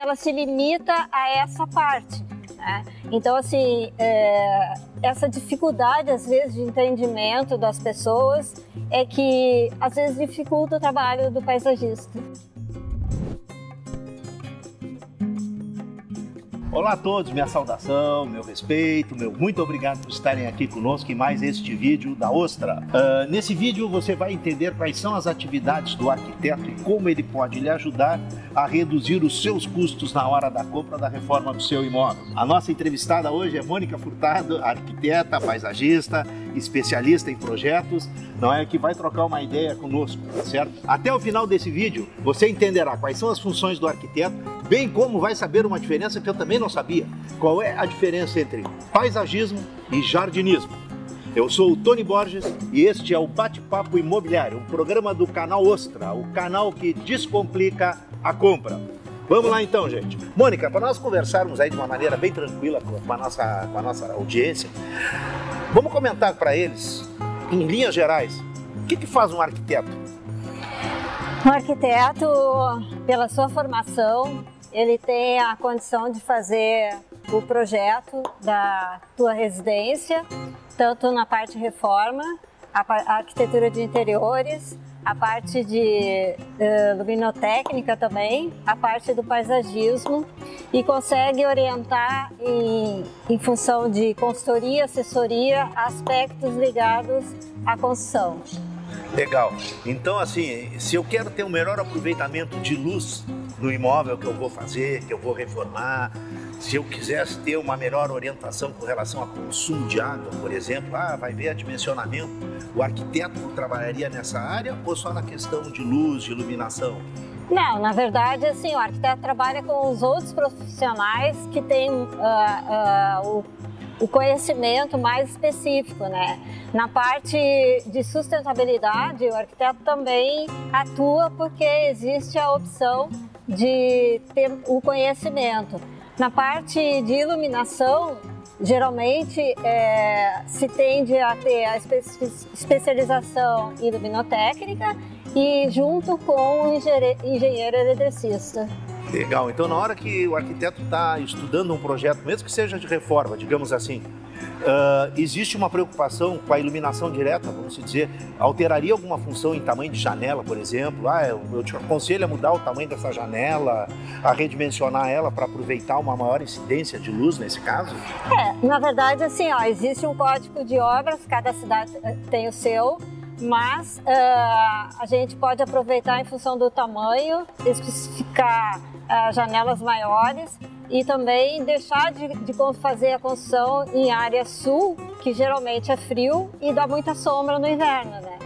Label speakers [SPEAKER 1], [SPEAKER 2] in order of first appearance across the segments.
[SPEAKER 1] ela se limita a essa parte, né? Então, assim, essa dificuldade, às vezes, de entendimento das pessoas é que, às vezes, dificulta o trabalho do paisagista.
[SPEAKER 2] Olá a todos, minha saudação, meu respeito, meu muito obrigado por estarem aqui conosco em mais este vídeo da Ostra. Nesse vídeo você vai entender quais são as atividades do arquiteto e como ele pode lhe ajudar a reduzir os seus custos na hora da compra da reforma do seu imóvel. A nossa entrevistada hoje é Mônica Furtado, arquiteta, paisagista, especialista em projetos, não é, que vai trocar uma ideia conosco, certo? Até o final desse vídeo você entenderá quais são as funções do arquiteto, bem como vai saber uma diferença que eu também não sabia. Qual é a diferença entre paisagismo e jardinismo? Eu sou o Tony Borges e este é o Bate-Papo Imobiliário, um programa do canal Ostra, o canal que descomplica a compra. Vamos lá então, gente. Mônica, para nós conversarmos aí de uma maneira bem tranquila com a nossa audiência, vamos comentar para eles, em linhas gerais, o que faz um arquiteto?
[SPEAKER 1] O arquiteto, pela sua formação, ele tem a condição de fazer o projeto da tua residência, tanto na parte de reforma, a arquitetura de interiores, a parte de luminotécnica também, a parte do paisagismo, e consegue orientar em função de consultoria, assessoria, aspectos ligados à construção.
[SPEAKER 2] Legal. Então, assim, se eu quero ter um melhor aproveitamento de luz no imóvel que eu vou fazer, que eu vou reformar, se eu quisesse ter uma melhor orientação com relação ao consumo de água, por exemplo, vai ver a dimensionamento, o arquiteto trabalharia nessa área ou só na questão de luz, de iluminação?
[SPEAKER 1] Não, na verdade, assim, o arquiteto trabalha com os outros profissionais que têm o conhecimento mais específico, né? Na parte de sustentabilidade, o arquiteto também atua porque existe a opção de ter o conhecimento. Na parte de iluminação, geralmente se tende a ter a especialização em luminotécnica e junto com o engenheiro eletricista.
[SPEAKER 2] Legal, então na hora que o arquiteto está estudando um projeto, mesmo que seja de reforma, digamos assim, existe uma preocupação com a iluminação direta, vamos dizer, alteraria alguma função em tamanho de janela, por exemplo? Eu te aconselho a mudar o tamanho dessa janela, a redimensionar ela para aproveitar uma maior incidência de luz nesse caso?
[SPEAKER 1] Na verdade, assim, existe um código de obras, cada cidade tem o seu, mas a gente pode aproveitar em função do tamanho, especificar janelas maiores e também deixar de fazer a construção em área sul, que geralmente é frio e dá muita sombra no inverno, né?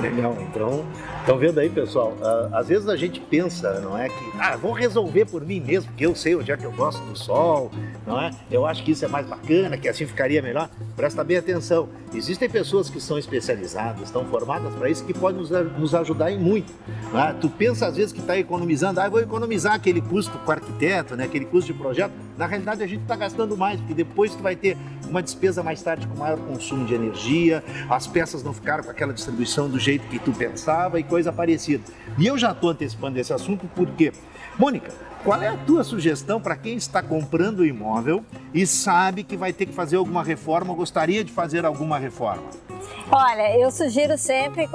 [SPEAKER 2] Legal, então, estão vendo aí, pessoal, às vezes a gente pensa, não é, que vou resolver por mim mesmo, porque eu sei onde é que eu gosto do sol, não é? Eu acho que isso é mais bacana, que assim ficaria melhor. Presta bem atenção, existem pessoas que são especializadas, estão formadas para isso, que podem nos ajudar em muito, não é? Tu pensa às vezes que está economizando, vou economizar aquele custo com o arquiteto, né, aquele custo de projeto. Na realidade a gente está gastando mais, porque depois tu vai ter uma despesa mais tarde com maior consumo de energia, as peças não ficaram com aquela distribuição do jeito que tu pensava e coisa parecida. E eu já estou antecipando esse assunto porque, Mônica, qual é a tua sugestão para quem está comprando o imóvel e sabe que vai ter que fazer alguma reforma ou gostaria de fazer alguma reforma?
[SPEAKER 1] Olha, eu sugiro sempre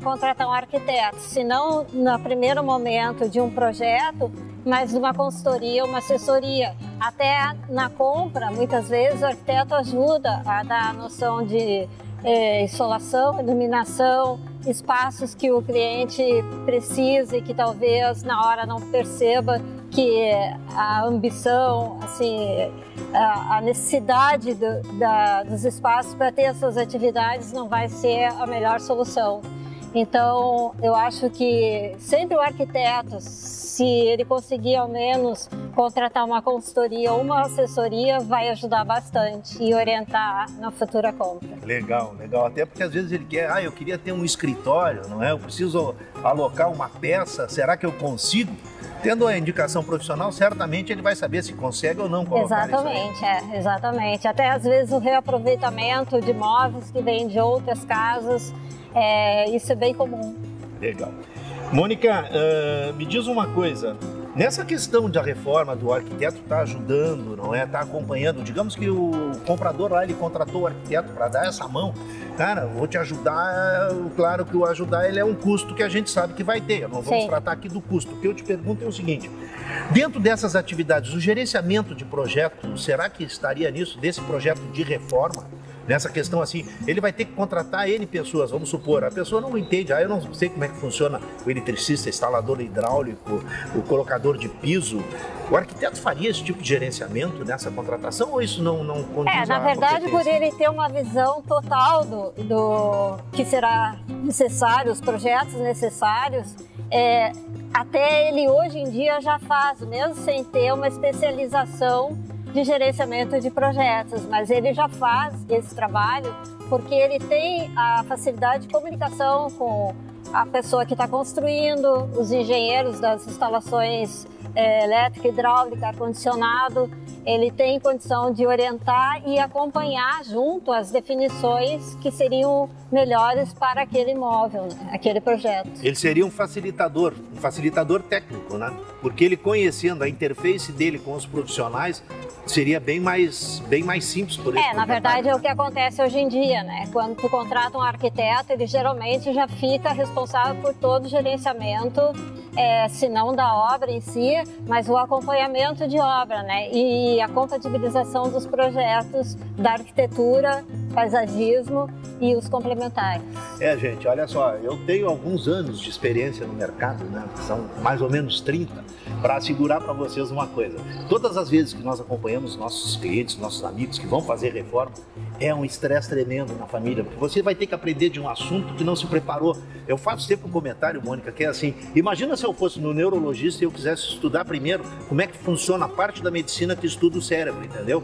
[SPEAKER 1] contratar um arquiteto, se não no primeiro momento de um projeto, mas de uma consultoria, uma assessoria. Até na compra, muitas vezes o arquiteto ajuda a dar a noção de insolação, iluminação, espaços que o cliente precisa e que talvez na hora não perceba que a ambição, assim, a necessidade dos espaços para ter essas atividades não vai ser a melhor solução. Então, eu acho que sempre o arquiteto, se ele conseguir ao menos contratar uma consultoria ou uma assessoria, vai ajudar bastante e orientar na futura compra.
[SPEAKER 2] Legal, legal. Até porque às vezes ele quer, eu queria ter um escritório, não é? Eu preciso alocar uma peça, será que eu consigo? Tendo a indicação profissional, certamente ele vai saber se consegue ou não colocar
[SPEAKER 1] exatamente,
[SPEAKER 2] isso aí.
[SPEAKER 1] Exatamente. Até às vezes o reaproveitamento de móveis que vêm de outras casas, isso é bem comum.
[SPEAKER 2] Legal. Mônica, me diz uma coisa, Nessa questão da reforma do arquiteto está ajudando, não é? Está acompanhando. Digamos que o comprador lá, ele contratou o arquiteto para dar essa mão. Cara, vou te ajudar. Claro que o ajudar ele é um custo que a gente sabe que vai ter. Não vamos tratar aqui do custo. O que eu te pergunto é o seguinte: dentro dessas atividades, o gerenciamento de projeto, será que estaria nisso, desse projeto de reforma? Nessa questão assim, ele vai ter que contratar N pessoas, vamos supor, a pessoa não entende, eu não sei como é que funciona o eletricista, instalador hidráulico, o colocador de piso. O arquiteto faria esse tipo de gerenciamento nessa contratação ou isso não condiz
[SPEAKER 1] na verdade, por ele ter uma visão total do que será necessário, os projetos necessários, até ele hoje em dia já faz, mesmo sem ter uma especialização de gerenciamento de projetos, mas ele já faz esse trabalho porque ele tem a facilidade de comunicação com a pessoa que está construindo, os engenheiros das instalações elétrica, hidráulica, ar-condicionado. Ele tem condição de orientar e acompanhar junto as definições que seriam melhores para aquele imóvel, né? Aquele projeto.
[SPEAKER 2] Ele seria um facilitador técnico, né? Porque ele conhecendo a interface dele com os profissionais, seria bem mais simples por isso.
[SPEAKER 1] Na verdade é o que acontece hoje em dia, né? Quando tu contrata um arquiteto, ele geralmente já fica responsável por todo o gerenciamento, se não da obra em si, mas o acompanhamento de obra, né? E a compatibilização dos projetos da arquitetura, paisagismo e os complementares.
[SPEAKER 2] Gente, olha só, eu tenho alguns anos de experiência no mercado, né? São mais ou menos 30, para assegurar para vocês uma coisa. Todas as vezes que nós acompanhamos nossos clientes, nossos amigos que vão fazer reforma, é um estresse tremendo na família, porque você vai ter que aprender de um assunto que não se preparou. Eu faço sempre um comentário, Mônica, que é assim: imagina se eu fosse no neurologista e eu quisesse estudar primeiro como é que funciona a parte da medicina que estuda o cérebro, entendeu?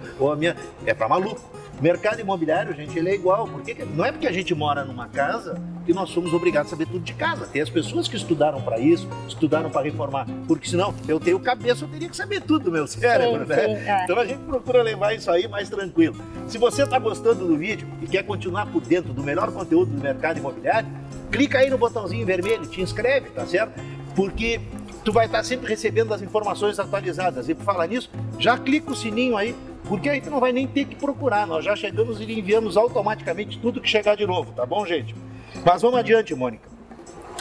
[SPEAKER 2] É para maluco. O mercado imobiliário, gente, ele é igual. Porque não é porque a gente mora numa casa que nós somos obrigados a saber tudo de casa. Tem as pessoas que estudaram para isso, estudaram para reformar. Porque senão, eu tenho cabeça, eu teria que saber tudo do meu cérebro, né? Sim, Então a gente procura levar isso aí mais tranquilo. Se você está gostando do vídeo e quer continuar por dentro do melhor conteúdo do mercado imobiliário, clica aí no botãozinho vermelho, te inscreve, tá certo? Porque tu vai estar sempre recebendo as informações atualizadas. E por falar nisso, já clica o sininho aí, porque aí tu não vai nem ter que procurar. Nós já chegamos e enviamos automaticamente tudo que chegar de novo, tá bom, gente? Mas vamos adiante, Mônica.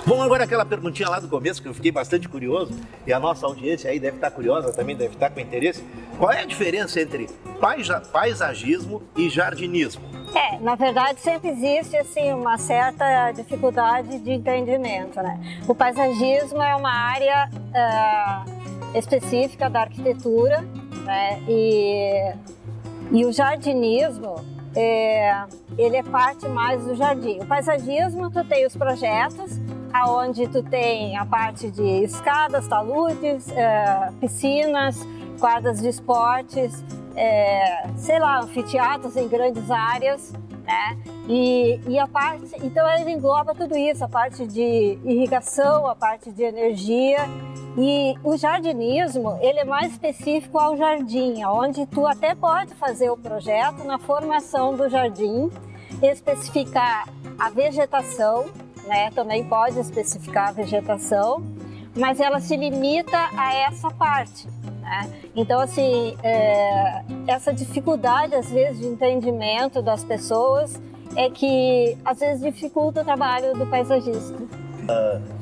[SPEAKER 2] Vamos agora àquela perguntinha lá do começo, que eu fiquei bastante curioso, e a nossa audiência aí deve estar curiosa, também deve estar com interesse. Qual é a diferença entre paisagismo e jardinismo?
[SPEAKER 1] Na verdade sempre existe assim, uma certa dificuldade de entendimento, né? O paisagismo é uma área específica da arquitetura, né? E o jardinismo, ele é parte mais do jardim. O paisagismo, tu tem os projetos, aonde tu tem a parte de escadas, taludes, piscinas, quadras de esportes, anfiteatros em grandes áreas, né? E a parte, então ele engloba tudo isso, a parte de irrigação, a parte de energia. E o jardinismo, ele é mais específico ao jardim, onde tu até pode fazer o projeto na formação do jardim, especificar a vegetação, né? Também pode especificar a vegetação, mas ela se limita a essa parte, né? Então, assim, essa dificuldade, às vezes, de entendimento das pessoas é que, às vezes, dificulta o trabalho do paisagista.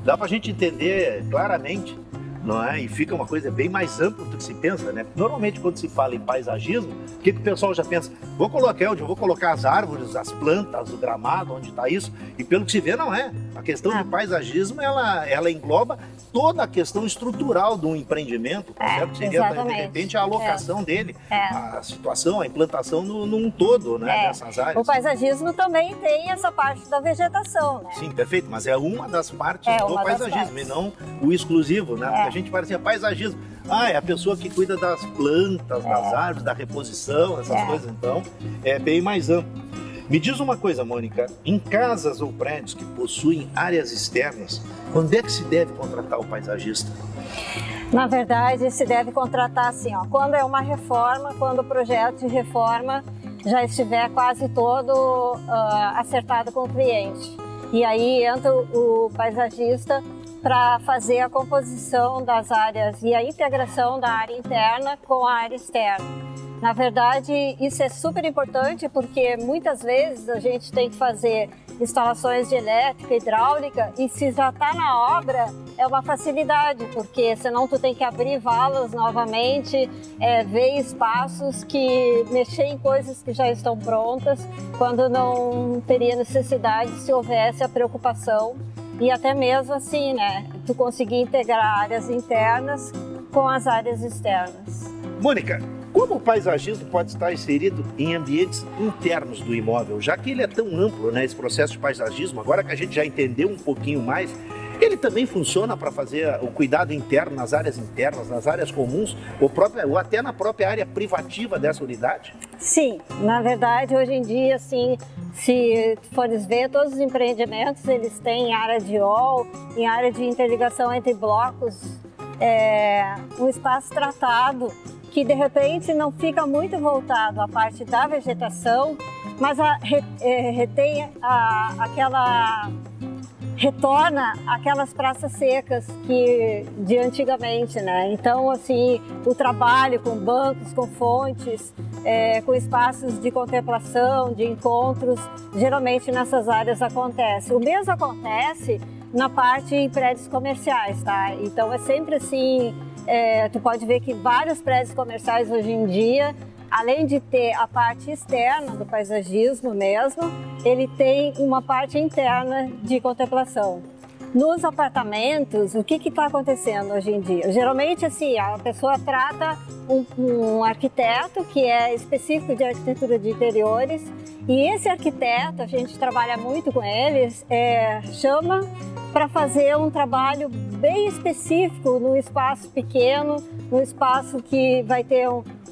[SPEAKER 2] Dá pra gente entender claramente, não é? E fica uma coisa bem mais ampla do que se pensa, né? Normalmente, quando se fala em paisagismo, o que o pessoal já pensa? Vou colocar as árvores, as plantas, o gramado, onde está isso. E pelo que se vê, não é. A questão de paisagismo, ela engloba toda a questão estrutural de um empreendimento, certo? Seria, de repente, a alocação dele, a situação, a implantação num todo, né? Dessas áreas.
[SPEAKER 1] O paisagismo também tem essa parte da vegetação, né?
[SPEAKER 2] Sim, perfeito, mas é uma das partes do paisagismo e não o exclusivo, né? Porque a gente fala assim, paisagismo. É a pessoa que cuida das plantas, das árvores, da reposição, essas coisas, então, é bem mais amplo. Me diz uma coisa, Mônica, em casas ou prédios que possuem áreas externas, quando é que se deve contratar o paisagista?
[SPEAKER 1] Na verdade, se deve contratar assim, quando é uma reforma, quando o projeto de reforma já estiver quase todo acertado com o cliente. E aí entra o paisagista para fazer a composição das áreas e a integração da área interna com a área externa. Na verdade, isso é super importante porque muitas vezes a gente tem que fazer instalações de elétrica, hidráulica, e se já está na obra é uma facilidade, porque senão tu tem que abrir valas novamente, ver espaços, mexer em coisas que já estão prontas, quando não teria necessidade se houvesse a preocupação. E até mesmo assim, né, tu conseguir integrar áreas internas com as áreas externas.
[SPEAKER 2] Mônica, como o paisagismo pode estar inserido em ambientes internos do imóvel, já que ele é tão amplo, né, esse processo de paisagismo, agora que a gente já entendeu um pouquinho mais, ele também funciona para fazer o cuidado interno nas áreas internas, nas áreas comuns, ou até na própria área privativa dessa unidade?
[SPEAKER 1] Sim, na verdade, hoje em dia, assim, se fores ver, todos os empreendimentos, eles têm área de hall, em área de interligação entre blocos, um espaço tratado, que de repente não fica muito voltado à parte da vegetação, mas retorna aquelas praças secas de antigamente, né? Então, assim, o trabalho com bancos, com fontes, com espaços de contemplação, de encontros, geralmente nessas áreas acontece. O mesmo acontece na parte em prédios comerciais, tá? Então, é sempre assim, tu pode ver que vários prédios comerciais hoje em dia, além de ter a parte externa do paisagismo mesmo, ele tem uma parte interna de contemplação. Nos apartamentos, o que está acontecendo hoje em dia? Geralmente, assim, a pessoa trata um arquiteto que é específico de arquitetura de interiores, e esse arquiteto, a gente trabalha muito com eles, chama para fazer um trabalho bem específico num espaço pequeno, num espaço que vai ter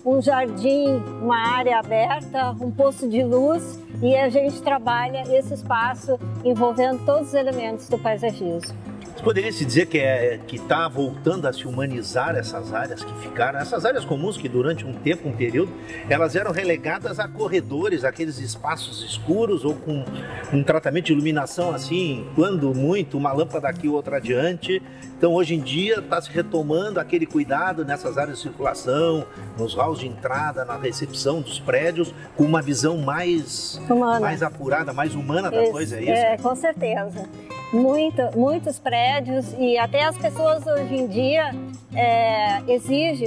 [SPEAKER 1] um jardim, uma área aberta, um posto de luz, e a gente trabalha esse espaço envolvendo todos os elementos do paisagismo.
[SPEAKER 2] Poderia se dizer que está voltando a se humanizar essas áreas que ficaram, essas áreas comuns que durante um tempo, um período, elas eram relegadas a corredores, aqueles espaços escuros ou com um tratamento de iluminação assim, quando muito, uma lâmpada aqui, outra adiante. Então hoje em dia está se retomando aquele cuidado nessas áreas de circulação, nos halls de entrada, na recepção dos prédios, com uma visão mais apurada, mais humana da coisa, é isso?
[SPEAKER 1] Com certeza. Muitos prédios, e até as pessoas hoje em dia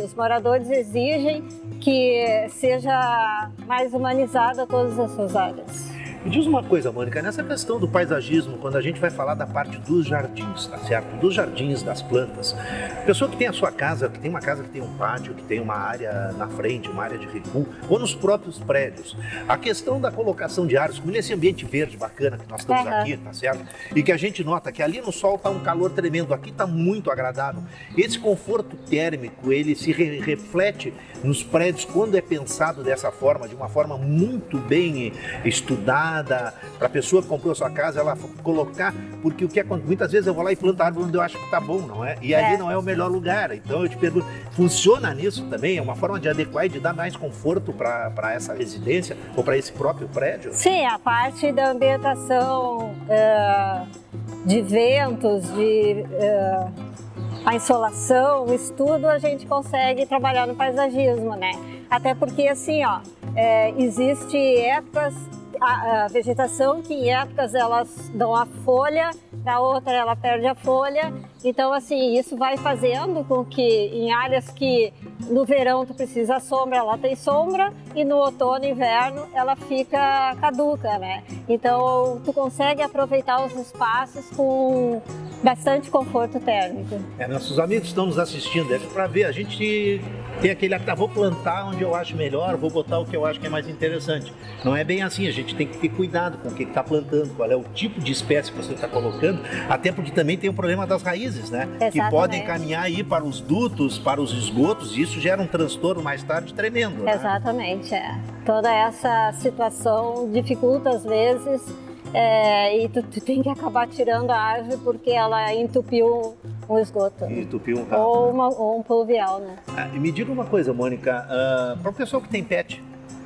[SPEAKER 1] os moradores exigem que seja mais humanizada todas as suas áreas.
[SPEAKER 2] Me diz uma coisa, Mônica, nessa questão do paisagismo, quando a gente vai falar da parte dos jardins, tá certo? Dos jardins, das plantas. A pessoa que tem a sua casa, que tem uma casa que tem um pátio, que tem uma área na frente, uma área de recuo, ou nos próprios prédios. A questão da colocação de árvores, como nesse ambiente verde bacana que nós estamos aqui, tá certo? E que a gente nota que ali no sol está um calor tremendo, aqui está muito agradável. Esse conforto térmico, ele se reflete nos prédios quando é pensado dessa forma, de uma forma muito bem estudada, para a pessoa que comprou a sua casa, ela colocar, porque o que acontece, muitas vezes eu vou lá e planto a árvore onde eu acho que está bom, não é? E ali não é o melhor lugar. Então eu te pergunto, funciona nisso também? É uma forma de adequar e de dar mais conforto para essa residência ou para esse próprio prédio?
[SPEAKER 1] Sim, a parte da ambientação, de ventos, a insolação, o estudo, a gente consegue trabalhar no paisagismo, né? Até porque, assim, existe épocas, a vegetação que em épocas elas dão a folha, na outra ela perde a folha. Então, assim, isso vai fazendo com que em áreas que no verão tu precisa sombra, ela tem sombra, e no outono e inverno ela fica caduca, né? Então, tu consegue aproveitar os espaços com bastante conforto térmico.
[SPEAKER 2] Nossos amigos estão nos assistindo, para ver, a gente tem aquele, vou plantar onde eu acho melhor, vou botar o que eu acho que é mais interessante. Não é bem assim, a gente tem que ter cuidado com o que está plantando, qual é o tipo de espécie que você está colocando, até porque também tem o problema das raízes, né?
[SPEAKER 1] Exatamente.
[SPEAKER 2] Que podem caminhar aí para os dutos, para os esgotos, e isso gera um transtorno mais tarde tremendo, né?
[SPEAKER 1] Exatamente, Toda essa situação dificulta às vezes, e tu tem que acabar tirando a árvore porque ela entupiu um esgoto.
[SPEAKER 2] Entupiu um ralo.
[SPEAKER 1] Ou um pluvial, né?
[SPEAKER 2] E me diga uma coisa, Mônica, para o pessoal que tem pet,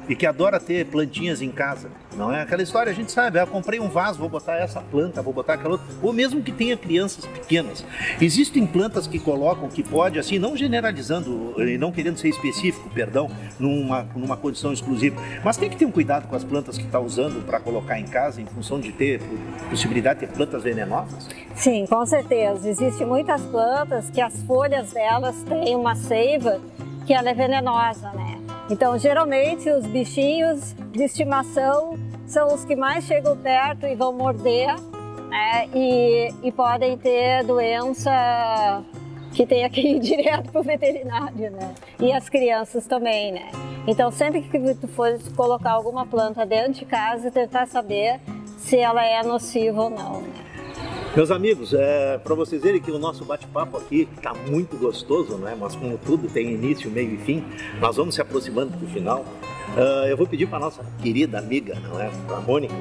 [SPEAKER 2] e que adora ter plantinhas em casa. Não é aquela história, a gente sabe, eu comprei um vaso, vou botar essa planta, vou botar aquela outra, ou mesmo que tenha crianças pequenas. Existem plantas que colocam, que pode, assim, não generalizando e não querendo ser específico, perdão, numa condição exclusiva, mas tem que ter um cuidado com as plantas que está usando para colocar em casa, em função de ter possibilidade de ter plantas venenosas?
[SPEAKER 1] Sim, com certeza. Existem muitas plantas que as folhas delas têm uma seiva que ela é venenosa, né? Então, geralmente, os bichinhos de estimação são os que mais chegam perto e vão morder, né? E podem ter doença que tem que ir direto para o veterinário, né? E as crianças também, né? Então, sempre que tu for colocar alguma planta dentro de casa, tentar saber se ela é nociva ou não, né?
[SPEAKER 2] Meus amigos, para vocês verem que o nosso bate-papo aqui está muito gostoso, né? Mas como tudo tem início, meio e fim, nós vamos se aproximando do final. Eu vou pedir para nossa querida amiga, não é? Para a Mônica.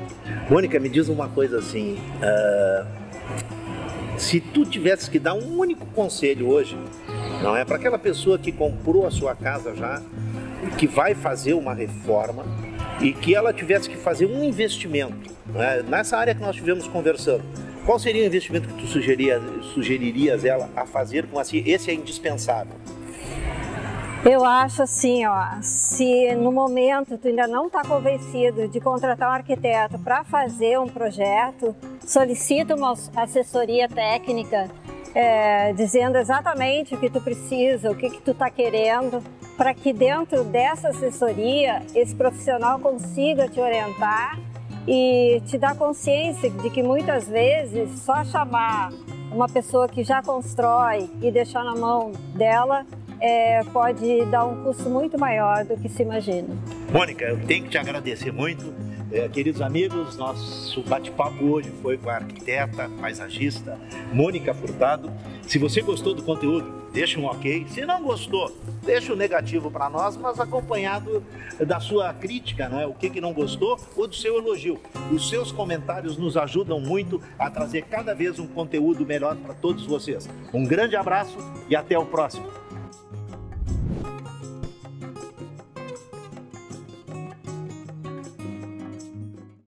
[SPEAKER 2] Mônica, me diz uma coisa assim, se tu tivesse que dar um único conselho hoje, não é? Para aquela pessoa que comprou a sua casa já, que vai fazer uma reforma e que ela tivesse que fazer um investimento, né? Nessa área que nós estivemos conversando, qual seria o investimento que tu sugeririas ela a fazer com assim, esse é indispensável?
[SPEAKER 1] Eu acho assim, ó, se no momento tu ainda não está convencido de contratar um arquiteto para fazer um projeto, solicita uma assessoria técnica dizendo exatamente o que tu precisa, o que tu está querendo, para que dentro dessa assessoria esse profissional consiga te orientar e te dar consciência de que muitas vezes só chamar uma pessoa que já constrói e deixar na mão dela pode dar um custo muito maior do que se imagina.
[SPEAKER 2] Mônica, eu tenho que te agradecer muito. Queridos amigos, nosso bate-papo hoje foi com a arquiteta, paisagista Mônica Furtado. Se você gostou do conteúdo, deixa um ok. Se não gostou, deixa um negativo para nós, mas acompanhado da sua crítica, não é? O que não gostou ou do seu elogio. Os seus comentários nos ajudam muito a trazer cada vez um conteúdo melhor para todos vocês. Um grande abraço e até o próximo.